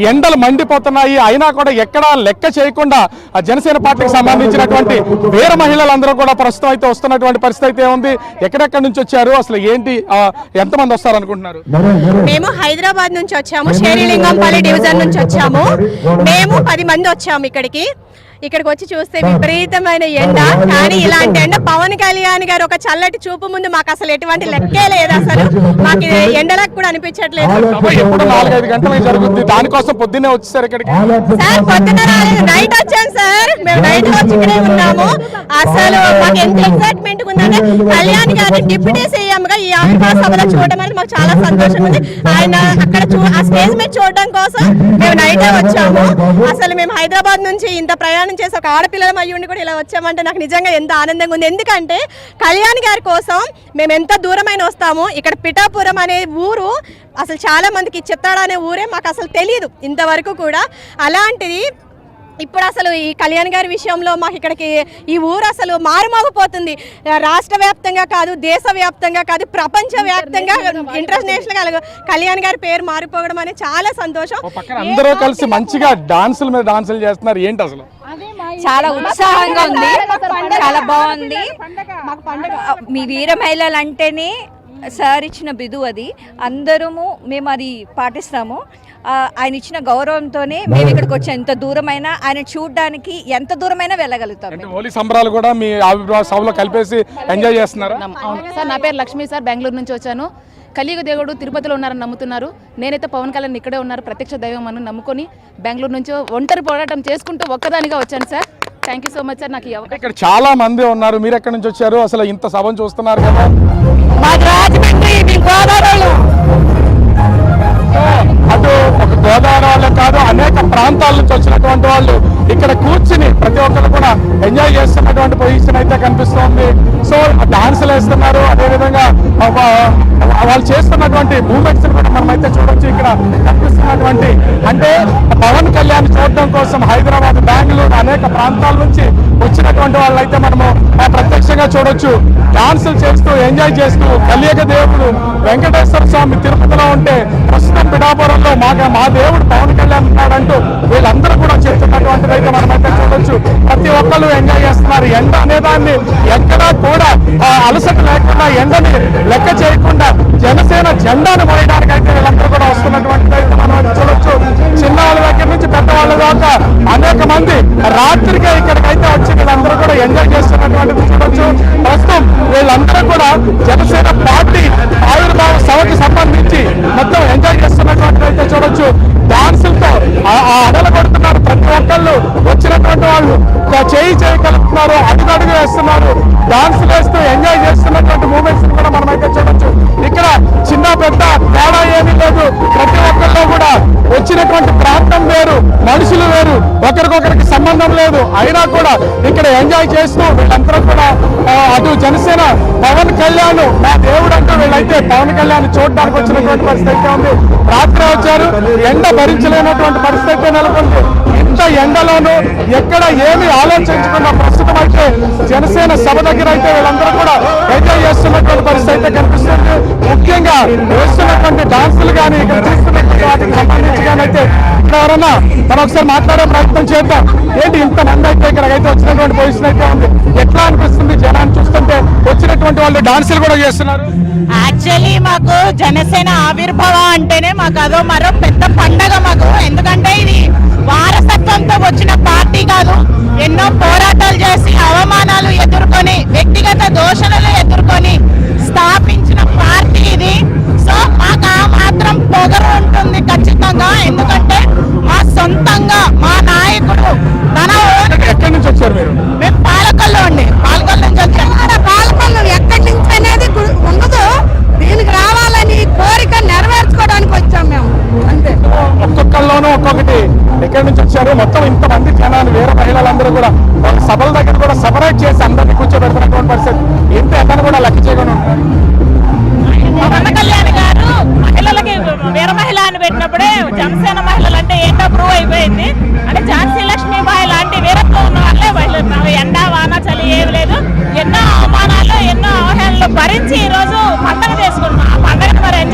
ఎండలు మండిపోతున్నాయి. అయినా కూడా ఎక్కడా లెక్క చేయకుండా జనసేన పార్టీకి సంబంధించినటువంటి వీర మహిళలందరూ కూడా ప్రస్తుతం అయితే వస్తున్నటువంటి పరిస్థితి అయితే ఉంది. ఎక్కడెక్కడి నుంచి వచ్చారు, అసలు ఏంటి, ఎంతమంది వస్తారు అనుకుంటున్నారు? మేము హైదరాబాద్ నుంచి వచ్చాము, షేరిలింగంపల్లి డివిజన్ నుంచి వచ్చాము. మేము 10 మంది వచ్చాము ఇక్కడికి వచ్చి చూస్తే విపరీతమైన ఎండ. కానీ ఇలాంటి ఎండ పవన్ కళ్యాణ్ గారు ఒక చల్లటి చూపు ముందు మాకు అసలు ఎటువంటి లెక్కే లేదు. అసలు మాకు ఎండలకు కూడా అనిపించట్లేదు. ఎప్పుడు 4-5 గంటలకు జరుగుతుంది, దానికోసం పొద్దున్నే వచ్చేసారు ఇక్కడికి? సార్ పొద్దున్న రాలేదు, నైట్ వచ్చాను సార్. మేము నైట్ వచ్చి ఇక్కడే ఉన్నాము. అసలు మాకు ఎంత ఎక్సైట్మెంట్ ఉందంటే కళ్యాణ్ గారిని డిప్యూటీ సీఎం గా ఈ ఆవిర్భావ సభలో చూడడం అనేది మాకు చాలా సంతోషంగా ఉంది. ఆయన అక్కడ ఆ స్టేజ్ మీద చూడడం కోసం మేము నైటే వచ్చాము. అసలు మేము హైదరాబాద్ నుంచి ఇంత ప్రయాణం చేసి ఒక ఆడపిల్లల అయ్యుండి కూడా ఇలా వచ్చామంటే నాకు నిజంగా ఎంత ఆనందంగా ఉంది. ఎందుకంటే కళ్యాణ్ గారి కోసం మేము ఎంత దూరమైన వస్తాము. ఇక్కడ పిఠాపురం అనే ఊరు అసలు చాలా మందికి, చిత్తాడ అనే ఊరే మాకు అసలు తెలియదు ఇంతవరకు కూడా. అలాంటిది ఇప్పుడు అసలు ఈ కళ్యాణ్ గారి విషయంలో మాకు ఇక్కడికి ఈ ఊరు అసలు మారుమోగిపోతుంది. రాష్ట్ర వ్యాప్తంగా కాదు, దేశవ్యాప్తంగా కాదు, ప్రపంచవ్యాప్తంగా ఇంటర్నేషనల్ కళ్యాణ్ గారి పేరు మారిపోవడం అనేది చాలా సంతోషం. అందరూ కలిసి మంచిగా డాన్సుల మీద డాన్సులు చేస్తున్నారు. ఏంటి అసలు? చాలా ఉత్సాహంగా ఉంది, చాలా బాగుంది. మీ వీర మహిళలు అంటేనే సార్ ఇచ్చిన బిదు, అది అందరము మేము అది పాటిస్తాము. ఆయన ఇచ్చిన గౌరవంతోనే మేము ఇక్కడికి వచ్చాం. ఎంత దూరమైనా ఆయన చూడడానికి ఎంత దూరమైనా వెళ్ళగలుగుతాం. హోలీ సంబరాలు కూడా మీ ఆవిర్భావ సభలో కలిపేసి ఎంజాయ్ చేస్తున్నారా? సార్ నా పేరు లక్ష్మి సార్, బెంగళూరు నుంచి వచ్చాను. కలియుగ దేవుడు తిరుపతిలో ఉన్నారని నమ్ముతున్నారు. నేనైతే పవన్ కళ్యాణ్ ఇక్కడే ఉన్నారు, ప్రత్యక్ష దైవం అని నమ్ముకొని బెంగళూరు నుంచి ఒంటరి పోరాటం చేసుకుంటూ ఒక్కదానిగా వచ్చాను sir. Thank you so much sir. నాకు ఇక్కడ చాలా మంది ఉన్నారు, మీరు ఎక్కడి నుంచి వచ్చారు? అసలు ఇంత సభను చూస్తున్నారు కదా? అటు ఒక గోదావరి వాళ్ళే కాదు, అనేక ప్రాంతాల నుంచి వచ్చినటువంటి వాళ్ళు ఇక్కడ కూర్చుని ప్రతి ఒక్కరు కూడా ఎంజాయ్ చేస్తున్నటువంటి పొజిషన్ అయితే కనిపిస్తోంది. సో డాన్సులు వేస్తున్నారు, అదేవిధంగా వాళ్ళు చేస్తున్నటువంటి మూమెంట్స్ కూడా మనం అయితే చూడొచ్చు. ఇక్కడ కనిపిస్తున్నటువంటి అంటే పవన్ కళ్యాణ్ చూడడం కోసం హైదరాబాద్, బెంగళూరు అనేక ప్రాంతాల నుంచి వచ్చినటువంటి వాళ్ళు అయితే మనము ప్రత్యక్షంగా చూడొచ్చు. డాన్సులు చేస్తూ ఎంజాయ్ చేస్తూ కలియుగ దేవుడు వెంకటేశ్వర స్వామి తిరుపతిలో ఉంటే ప్రస్తుతం పిఠాపురంలో మా దేవుడు పవన్ కళ్యాణ్ ఉన్నాడంటూ వీళ్ళందరూ కూడా చేస్తున్నటువంటిది అయితే మనమైతే చూడొచ్చు. ప్రతి ఒక్కరు ఎంజాయ్ చేస్తున్నారు. ఎండ అనేదాన్ని ఎక్కడా కూడా అలసట లేకుండా, ఎండని లెక్క చేయకుండా జనసేన జెండాను మోయడానికి అయితే వీళ్ళందరూ కూడా వస్తున్నటువంటిది అయితే మనం చూడొచ్చు. చిన్నవాళ్ళ దగ్గర నుంచి పెద్దవాళ్ళ దాకా అనేక మంది రాత్రికే ఇక్కడికైతే వచ్చి వీళ్ళందరూ కూడా ఎంజాయ్ చేస్తున్నటువంటిది చూడొచ్చు. ప్రస్తుతం వీళ్ళందరూ కూడా జనసేన పార్టీ ఆవిర్భావ సభకి సంబంధించి మొత్తం ఎంజాయ్ చేస్తున్నటువంటి అయితే చూడొచ్చు. డాన్సులతో అడలు కొడుతున్నారు. ప్రతి ఒక్కళ్ళు వచ్చినటువంటి వాళ్ళు చేయి కలుపుతున్నారు, అడుగు వేస్తున్నారు, డాన్సులు వేస్తూ ఎంజాయ్ చేస్తున్నటువంటి మూమెంట్స్ కూడా మనం అయితే చూడొచ్చు. ఇక్కడ చిన్న పెద్ద తేడా ఏమీ లేదు. ప్రతి ఒక్కరిలో కూడా వచ్చినటువంటి ప్రాంతం వేరు, మనుషులు వేరు, ఒకరికొకరికి సంబంధం లేదు. అయినా కూడా ఇక్కడ ఎంజాయ్ చేస్తూ వీళ్ళందరూ కూడా అటు జనసేన పవన్ కళ్యాణ్ నా దేవుడు అంటూ వీళ్ళైతే పవన్ కళ్యాణ్ చూడడానికి వచ్చినటువంటి పరిస్థితి అయితే ఉంది. రాత్రి వచ్చారు, ఎండ భరించలేనటువంటి పరిస్థితి నెలకొంది. ఇంత ఎండలోనూ ఎక్కడ ఏమి ఆలోచించకుండా ప్రస్తుతం అయితే జనసేన సభ దగ్గర అయితే వీళ్ళందరూ కూడా ఎంజాయ్ చేస్తున్నటువంటి పరిస్థితి అయితే కనిపిస్తుంది. ముఖ్యంగా వేస్తున్నటువంటి డాన్సులు కానీ ఇక్కడ చూస్తున్నటువంటి వాటికి సంబంధించి కానీ అయితే ఎవరన్నా మనం ఒకసారి మాట్లాడే ప్రయత్నం చేద్దాం. ఏంటి ఇంతమంది అయితే ఇక్కడికైతే వచ్చినటువంటి పొజిషన్ అయితే ఉంది, ఎట్లా అనిపిస్తుంది జనాన్ని చూస్తుంటే? వచ్చినటువంటి వాళ్ళు డాన్సులు కూడా చేస్తున్నారు. యాక్చువల్లీ మాకు జనసేన ఆవిర్భావ అంటేనే మాకు అదో మరో పెద్ద పండగ మాకు. ఎందుకంటే ఇది వారసత్వంతో వచ్చిన పార్టీ కాదు. ఎన్నో పోరాటాలు చేసి అవమానాలు ఎదుర్కొని, వ్యక్తిగత దోషణలు ఎదుర్కొని స్థాపించిన పార్టీ ఇది. సో మాకు ఆ మాత్రం పొగరు ఉంటుంది ఖచ్చితంగా. ఎందుకంటే మా సొంతంగా మా నాయకుడు తన ఎక్కడి నుంచి వచ్చారు మీరు? మేము పాలకొల్లు అండి, పాలకొల్లు నుంచి వచ్చాము. పాలకొల్లు ఎక్కడి నుంచి అనేది ఉండదు, దీనికి రావాలని కోరిక నెరవేర్చుకోవడానికి వచ్చాం మేము, అంతే. ఒక్కొక్కళ్ళలోనూ ఒక్కొక్కటి ఎక్కడి నుంచి వచ్చారు. మొత్తం ఇంతమంది జనాలు వీర మహిళలందరూ కూడా సభల దగ్గర కూడా సపరేట్ చేసి అందరినీ కూర్చోబెడుతున్నటువంటి పరిస్థితి. ఇంత ఎక్కడ కూడా లెక్క చేయకుండా ఉంటారు. పవన్ కళ్యాణ్ గారు మహిళలకి వీర మహిళ అని పెట్టినప్పుడే జనసేన మహిళలు అంటే ఏంటో ప్రూవ్ అయిపోయింది. అంటే ఝాన్సీ లక్ష్మీబాయి లాంటి వీరత్వం ఉన్న వాళ్ళే మహిళలు. ఎండ వాన చలి ఏమి లేదు, ఎన్నో అవమానాలు ఎన్నో అవహేళనలు భరించి ఈ రోజు పండగ చేసుకుంటున్నాం.